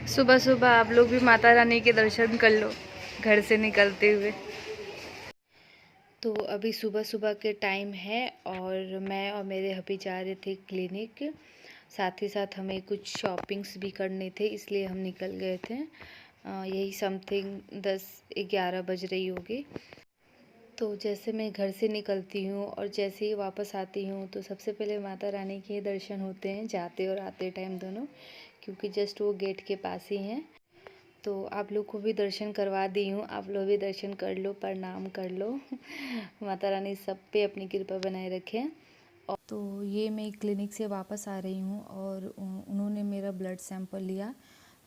सुबह सुबह आप लोग भी माता रानी के दर्शन कर लो घर से निकलते हुए। तो अभी सुबह सुबह के टाइम है और मैं और मेरे हबी जा रहे थे क्लिनिक। साथ ही साथ हमें कुछ शॉपिंग्स भी करने थे, इसलिए हम निकल गए थे। यही समथिंग 10-11 बज रही होगी। तो जैसे मैं घर से निकलती हूँ और जैसे ही वापस आती हूँ तो सबसे पहले माता रानी के दर्शन होते हैं, जाते और आते टाइम दोनों, क्योंकि जस्ट वो गेट के पास ही हैं। तो आप लोग को भी दर्शन करवा दी हूँ, आप लोग भी दर्शन कर लो, प्रणाम कर लो। माता रानी सब पे अपनी कृपा बनाए रखें। और तो ये मैं क्लिनिक से वापस आ रही हूँ और उन्होंने मेरा ब्लड सैंपल लिया।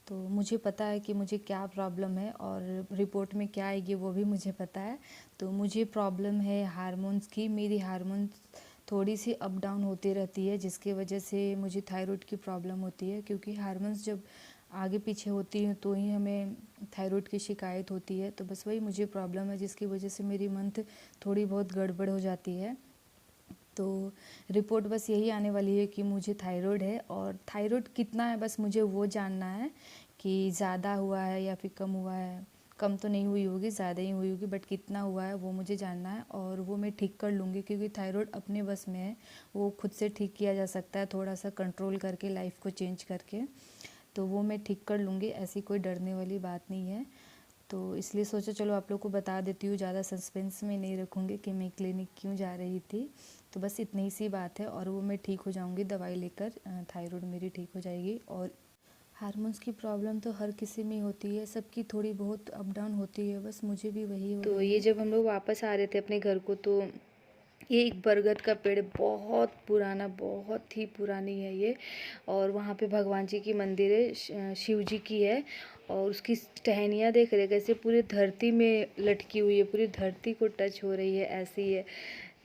तो मुझे पता है कि मुझे क्या प्रॉब्लम है और रिपोर्ट में क्या आएगी वो भी मुझे पता है। तो मुझे प्रॉब्लम है हार्मोन्स की। मेरी हार्मोन्स थोड़ी सी अप डाउन होती रहती है, जिसकी वजह से मुझे थायराइड की प्रॉब्लम होती है, क्योंकि हार्मोन्स जब आगे पीछे होती हैं तो ही हमें थायराइड की शिकायत होती है। तो बस वही मुझे प्रॉब्लम है, जिसकी वजह से मेरी मंथ थोड़ी बहुत गड़बड़ हो जाती है। तो रिपोर्ट बस यही आने वाली है कि मुझे थायराइड है, और थायराइड कितना है बस मुझे वो जानना है कि ज़्यादा हुआ है या फिर कम हुआ है। कम तो नहीं हुई होगी, ज़्यादा ही हुई होगी, बट कितना हुआ है वो मुझे जानना है और वो मैं ठीक कर लूँगी, क्योंकि थायराइड अपने बस में है, वो खुद से ठीक किया जा सकता है, थोड़ा सा कंट्रोल करके, लाइफ को चेंज करके। तो वो मैं ठीक कर लूँगी, ऐसी कोई डरने वाली बात नहीं है। तो इसलिए सोचा चलो आप लोग को बता देती हूँ, ज़्यादा सस्पेंस में नहीं रखूँगी कि मैं क्लिनिक क्यों जा रही थी। तो बस इतनी सी बात है और वो मैं ठीक हो जाऊँगी दवाई लेकर, थायराइड मेरी ठीक हो जाएगी। और हार्मोन्स की प्रॉब्लम तो हर किसी में होती है, सबकी थोड़ी बहुत अप डाउन होती है, बस मुझे भी वही हो रही है। तो ये जब हम लोग वापस आ रहे थे अपने घर को, तो ये एक बरगद का पेड़, बहुत पुराना, बहुत ही पुरानी है ये। और वहाँ पे भगवान जी की मंदिर है, शिव जी की है, और उसकी टहनियाँ देख रहे कैसे पूरी धरती में लटकी हुई है, पूरी धरती को टच हो रही है, ऐसी है।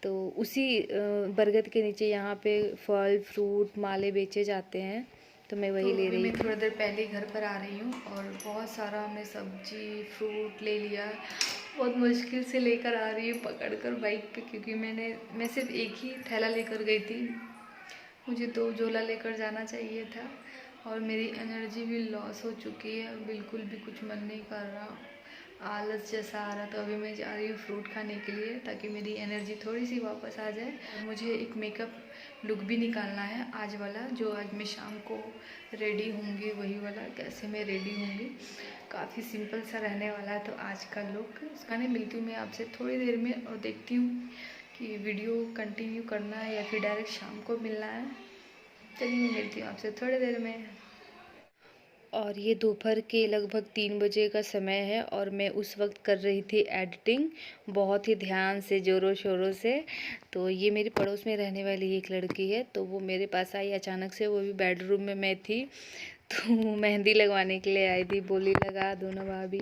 तो उसी बरगद के नीचे यहाँ पे फल फ्रूट माले बेचे जाते हैं, तो मैं वही ले रही थी। मैं थोड़ी देर पहले घर पर आ रही हूँ और बहुत सारा हमने सब्जी फ्रूट ले लिया। बहुत मुश्किल से लेकर आ रही हूँ पकड़ कर बाइक पे, क्योंकि मैं सिर्फ एक ही थैला लेकर गई थी, मुझे 2 झोला लेकर जाना चाहिए था। और मेरी एनर्जी भी लॉस हो चुकी है, बिल्कुल भी कुछ मन नहीं कर रहा, आलस जैसा आ रहा। तो अभी मैं जा रही हूँ फ्रूट खाने के लिए, ताकि मेरी एनर्जी थोड़ी सी वापस आ जाए। और मुझे एक मेकअप लुक भी निकालना है आज वाला, जो आज मैं शाम को रेडी होंगी, वही वाला कैसे मैं रेडी होंगी। काफ़ी सिंपल सा रहने वाला है तो आज का लुक। उसका नहीं, मिलती हूँ मैं आपसे थोड़ी देर में और देखती हूँ कि वीडियो कंटिन्यू करना है या फिर डायरेक्ट शाम को मिलना है। चलिए मैं मिलती हूँ आपसे थोड़ी देर में। और ये दोपहर के लगभग 3 बजे का समय है और मैं उस वक्त कर रही थी एडिटिंग, बहुत ही ध्यान से, ज़ोरों शोरों से। तो ये मेरी पड़ोस में रहने वाली एक लड़की है, तो वो मेरे पास आई अचानक से, वो भी बेडरूम में मैं थी। तो मेहंदी लगवाने के लिए आई थी, बोली लगा दो ना भाभी।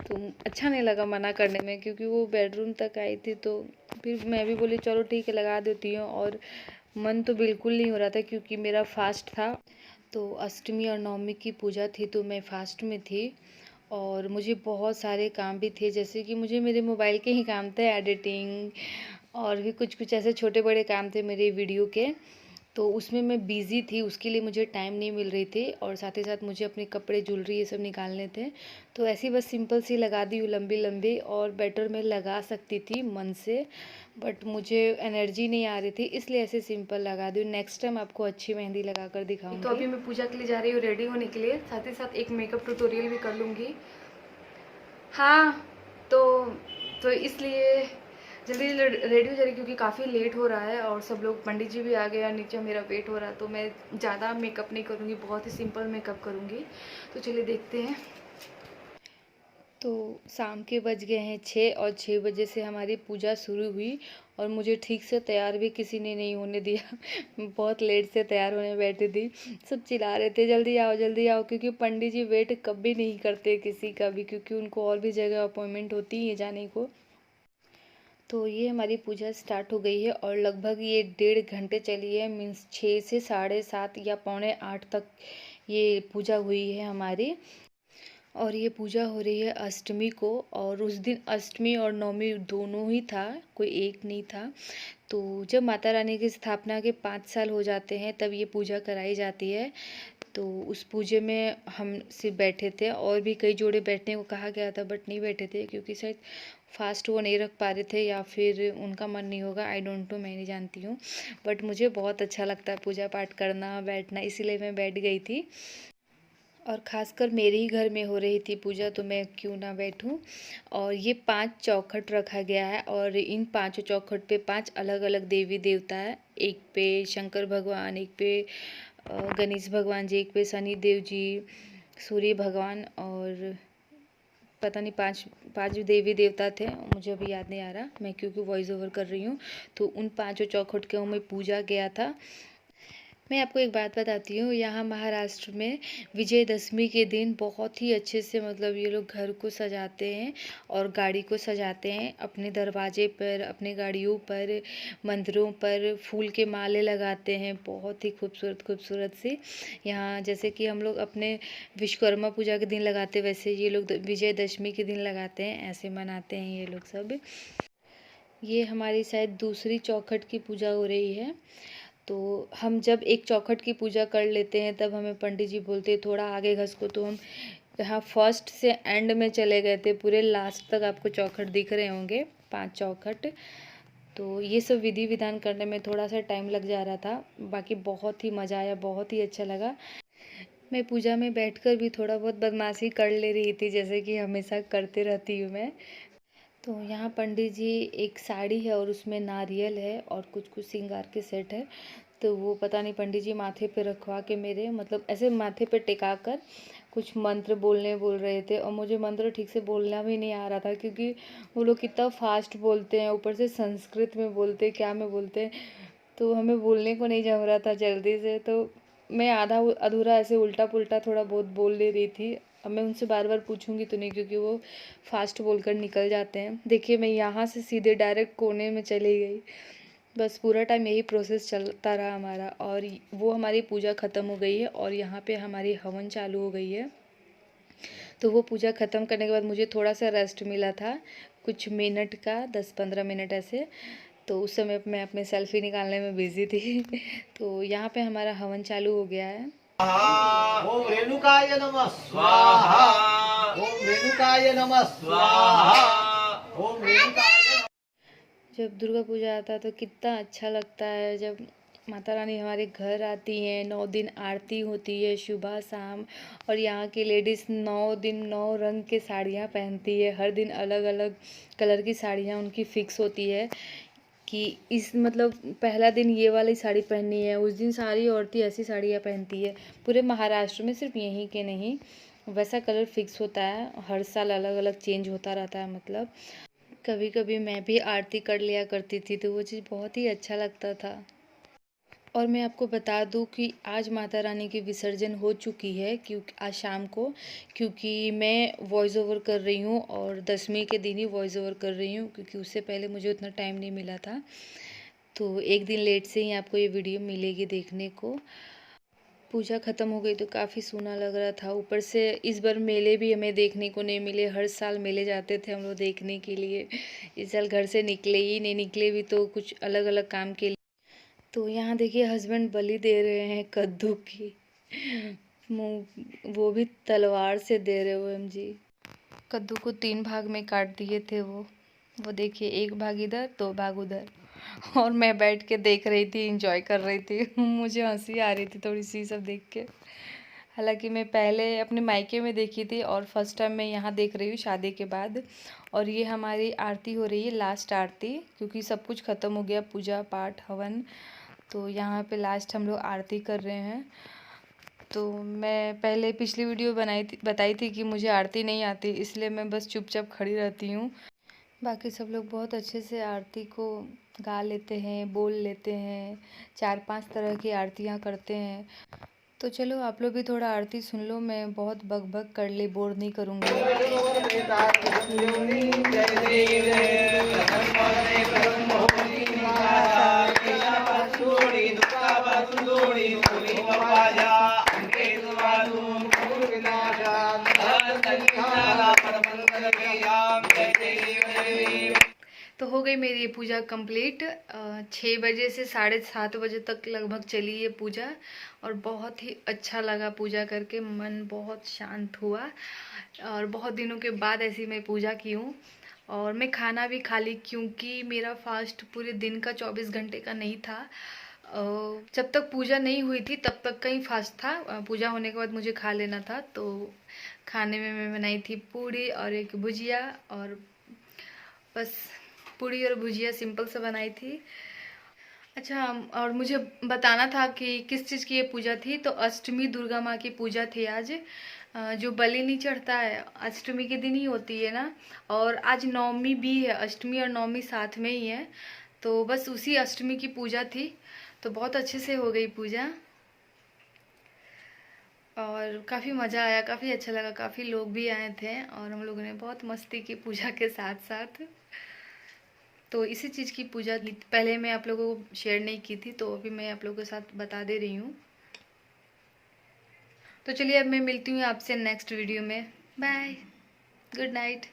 तो अच्छा नहीं लगा मना करने में, क्योंकि वो बेडरूम तक आई थी, तो फिर मैं भी बोली चलो ठीक है लगा देती हूँ। और मन तो बिल्कुल नहीं हो रहा था, क्योंकि मेरा फास्ट था। तो अष्टमी और नवमी की पूजा थी, तो मैं फास्ट में थी और मुझे बहुत सारे काम भी थे, जैसे कि मुझे मेरे मोबाइल के ही काम थे, एडिटिंग और भी कुछ कुछ ऐसे छोटे बड़े काम थे मेरे वीडियो के। तो उसमें मैं बिज़ी थी, उसके लिए मुझे टाइम नहीं मिल रही थी, और साथ ही साथ मुझे अपने कपड़े ज्वेलरी ये सब निकालने थे। तो ऐसी बस सिंपल सी लगा दी हूँ, लंबी लंबी, और बेटर मैं लगा सकती थी मन से, बट मुझे एनर्जी नहीं आ रही थी, इसलिए ऐसे सिंपल लगा दी हूँ। नेक्स्ट टाइम आपको अच्छी मेहंदी लगा कर दिखाऊंगी। तो अभी मैं पूजा के लिए जा रही हूँ रेडी होने के लिए, साथ ही साथ एक मेकअप ट्यूटोरियल भी कर लूँगी। हाँ, तो इसलिए जल्दी रेडी हो जा रही, क्योंकि काफ़ी लेट हो रहा है और सब लोग, पंडित जी भी आ गए और नीचे मेरा वेट हो रहा है। तो मैं ज़्यादा मेकअप नहीं करूँगी, बहुत ही सिंपल मेकअप करूँगी। तो चलिए देखते हैं। तो शाम के बज गए हैं 6 और 6 बजे से हमारी पूजा शुरू हुई, और मुझे ठीक से तैयार भी किसी ने नहीं होने दिया। मैं बहुत लेट से तैयार होने बैठी थी, सब चिल्ला रहे थे जल्दी आओ, क्योंकि पंडित जी वेट कभी नहीं करते किसी का भी, क्योंकि उनको और भी जगह अपॉइंटमेंट होती है जाने को। तो ये हमारी पूजा स्टार्ट हो गई है और लगभग ये 1.5 घंटे चली है, मीन्स 6 से 7:30 या 7:45 तक ये पूजा हुई है हमारी। और ये पूजा हो रही है अष्टमी को, और उस दिन अष्टमी और नवमी दोनों ही था, कोई एक नहीं था। तो जब माता रानी की स्थापना के 5 साल हो जाते हैं तब ये पूजा कराई जाती है। तो उस पूजे में हम सिर्फ बैठे थे, और भी कई जोड़े बैठने को कहा गया था बट नहीं बैठे थे, क्योंकि शायद फास्ट वो नहीं रख पा रहे थे या फिर उनका मन नहीं होगा, आई डोंट नो, मैं नहीं जानती हूँ। बट मुझे बहुत अच्छा लगता है पूजा पाठ करना, बैठना, इसीलिए मैं बैठ गई थी। और ख़ासकर मेरे ही घर में हो रही थी पूजा, तो मैं क्यों ना बैठूं। और ये 5 चौखट रखा गया है, और इन 5 चौखट पे 5 अलग अलग देवी देवता है। एक पे शंकर भगवान, एक पे गणेश भगवान जी, एक पे शनि देव जी, सूर्य भगवान, और पता नहीं 5 देवी देवता थे, मुझे अभी याद नहीं आ रहा, मैं क्योंकि वॉइस ओवर कर रही हूँ। तो उन 5 चौखट के में पूजा गया था। मैं आपको एक बात बताती हूँ, यहाँ महाराष्ट्र में विजयदशमी के दिन बहुत ही अच्छे से मतलब ये लोग घर को सजाते हैं और गाड़ी को सजाते हैं। अपने दरवाजे पर, अपने गाड़ियों पर, मंदिरों पर फूल के माले लगाते हैं, बहुत ही खूबसूरत खूबसूरत से। यहाँ जैसे कि हम लोग अपने विश्वकर्मा पूजा के दिन लगाते, वैसे ये लोग विजयदशमी के दिन लगाते हैं, ऐसे मनाते हैं ये लोग सब। ये हमारी शायद दूसरी चौखट की पूजा हो रही है। तो हम जब एक चौखट की पूजा कर लेते हैं तब हमें पंडित जी बोलते हैं थोड़ा आगे घसको, तो हम यहाँ फर्स्ट से एंड में चले गए थे, पूरे लास्ट तक आपको चौखट दिख रहे होंगे, 5 चौखट। तो ये सब विधि विधान करने में थोड़ा सा टाइम लग जा रहा था, बाकी बहुत ही मज़ा आया, बहुत ही अच्छा लगा। मैं पूजा में बैठकर भी थोड़ा बहुत बदमाशी कर ले रही थी, जैसे कि हमेशा करते रहती हूँ मैं। तो यहाँ पंडित जी, एक साड़ी है और उसमें नारियल है और कुछ कुछ श्रृंगार के सेट है, तो वो पता नहीं पंडित जी माथे पे रखवा के मेरे मतलब ऐसे माथे पे टिका कर कुछ मंत्र बोल रहे थे, और मुझे मंत्र ठीक से बोलना भी नहीं आ रहा था, क्योंकि वो लोग कितना फास्ट बोलते हैं, ऊपर से संस्कृत में बोलते हैं, क्या में बोलते हैं, तो हमें बोलने को नहीं जम रहा था जल्दी से। तो मैं आधा अधूरा ऐसे उल्टा पुल्टा थोड़ा बहुत बोल ले रही थी। अब मैं उनसे बार बार पूछूंगी तो नहीं, क्योंकि वो फास्ट बोलकर निकल जाते हैं। देखिए मैं यहाँ से सीधे डायरेक्ट कोने में चली गई, बस पूरा टाइम यही प्रोसेस चलता रहा हमारा। और वो हमारी पूजा ख़त्म हो गई है और यहाँ पे हमारी हवन चालू हो गई है। तो वो पूजा ख़त्म करने के बाद मुझे थोड़ा सा रेस्ट मिला था, कुछ मिनट का, 10-15 मिनट ऐसे। तो उस समय मैं अपने सेल्फी निकालने में बिजी थी। तो यहाँ पे हमारा हवन चालू हो गया है। ओम रेणुकाय नमः स्वाहा। ओम रेणुकाय नमः स्वाहा। ओम रेणुकाय। जब दुर्गा पूजा आता है तो कितना अच्छा लगता है, जब माता रानी हमारे घर आती हैं, 9 दिन आरती होती है सुबह शाम, और यहाँ की लेडीज़ 9 दिन 9 रंग के साड़ियाँ पहनती है, हर दिन अलग अलग कलर की साड़ियाँ उनकी फ़िक्स होती है कि इस मतलब पहला दिन ये वाली साड़ी पहननी है, उस दिन सारी औरतें ऐसी साड़ियाँ पहनती है। पूरे महाराष्ट्र में, सिर्फ यहीं के नहीं, वैसा कलर फिक्स होता है, हर साल अलग अलग चेंज होता रहता है। मतलब कभी कभी मैं भी आरती कर लिया करती थी, तो वो चीज़ बहुत ही अच्छा लगता था। और मैं आपको बता दूं कि आज माता रानी की विसर्जन हो चुकी है, क्योंकि आज शाम को, क्योंकि मैं वॉइस ओवर कर रही हूँ और दशमी के दिन ही वॉइस ओवर कर रही हूँ, क्योंकि उससे पहले मुझे उतना टाइम नहीं मिला था। तो एक दिन लेट से ही आपको ये वीडियो मिलेगी देखने को। पूजा ख़त्म हो गई तो काफ़ी सूना लग रहा था, ऊपर से इस बार मेले भी हमें देखने को नहीं मिले। हर साल मेले जाते थे हम लोग देखने के लिए, इस साल घर से निकले ही नहीं, निकले भी तो कुछ अलग अलग काम के लिए। तो यहाँ देखिए हस्बैंड बलि दे रहे हैं कद्दू की, वो भी तलवार से दे रहे हो जी। कद्दू को 3 भाग में काट दिए थे वो देखिए, 1 भाग इधर, 2 भाग उधर, और मैं बैठ के देख रही थी, एंजॉय कर रही थी। मुझे हंसी आ रही थी थोड़ी सी सब देख के। हालांकि मैं पहले अपने मायके में देखी थी और फर्स्ट टाइम मैं यहाँ देख रही हूँ शादी के बाद। और ये हमारी आरती हो रही है, लास्ट आरती, क्योंकि सब कुछ ख़त्म हो गया, पूजा पाठ हवन। तो यहाँ पे लास्ट हम लोग आरती कर रहे हैं। तो मैं पहले पिछली वीडियो बताई थी कि मुझे आरती नहीं आती, इसलिए मैं बस चुपचाप खड़ी रहती हूँ। बाकी सब लोग बहुत अच्छे से आरती को गा लेते हैं, बोल लेते हैं, 4-5 तरह की आरतियाँ करते हैं। तो चलो आप लोग भी थोड़ा आरती सुन लो, मैं बहुत बक कर ले, बोर नहीं करूँगी। तो हो गई मेरी ये पूजा कंप्लीट। 6 बजे से 7:30 बजे तक लगभग चली ये पूजा, और बहुत ही अच्छा लगा पूजा करके, मन बहुत शांत हुआ। और बहुत दिनों के बाद ऐसी मैं पूजा की हूँ। और मैं खाना भी खा ली, क्योंकि मेरा फास्ट पूरे दिन का 24 घंटे का नहीं था। जब तक पूजा नहीं हुई थी तब तक का ही फास्ट था। पूजा होने के बाद मुझे खा लेना था। तो खाने में मैं बनाई थी पूड़ी और एक भुजिया, और बस पूड़ी और भुजिया सिंपल सा बनाई थी। अच्छा, और मुझे बताना था कि किस चीज़ की ये पूजा थी। तो अष्टमी दुर्गा माँ की पूजा थी आज। जो बलि नहीं चढ़ता है अष्टमी के दिन ही होती है ना, और आज नवमी भी है, अष्टमी और नवमी साथ में ही है। तो बस उसी अष्टमी की पूजा थी, तो बहुत अच्छे से हो गई पूजा, और काफ़ी मज़ा आया, काफ़ी अच्छा लगा। काफ़ी लोग भी आए थे और हम लोगों ने बहुत मस्ती की पूजा के साथ साथ। तो इसी चीज़ की पूजा पहले मैं आप लोगों को शेयर नहीं की थी, तो अभी मैं आप लोगों के साथ बता दे रही हूँ। तो चलिए अब मैं मिलती हूँ आपसे नेक्स्ट वीडियो में। Bye, good night.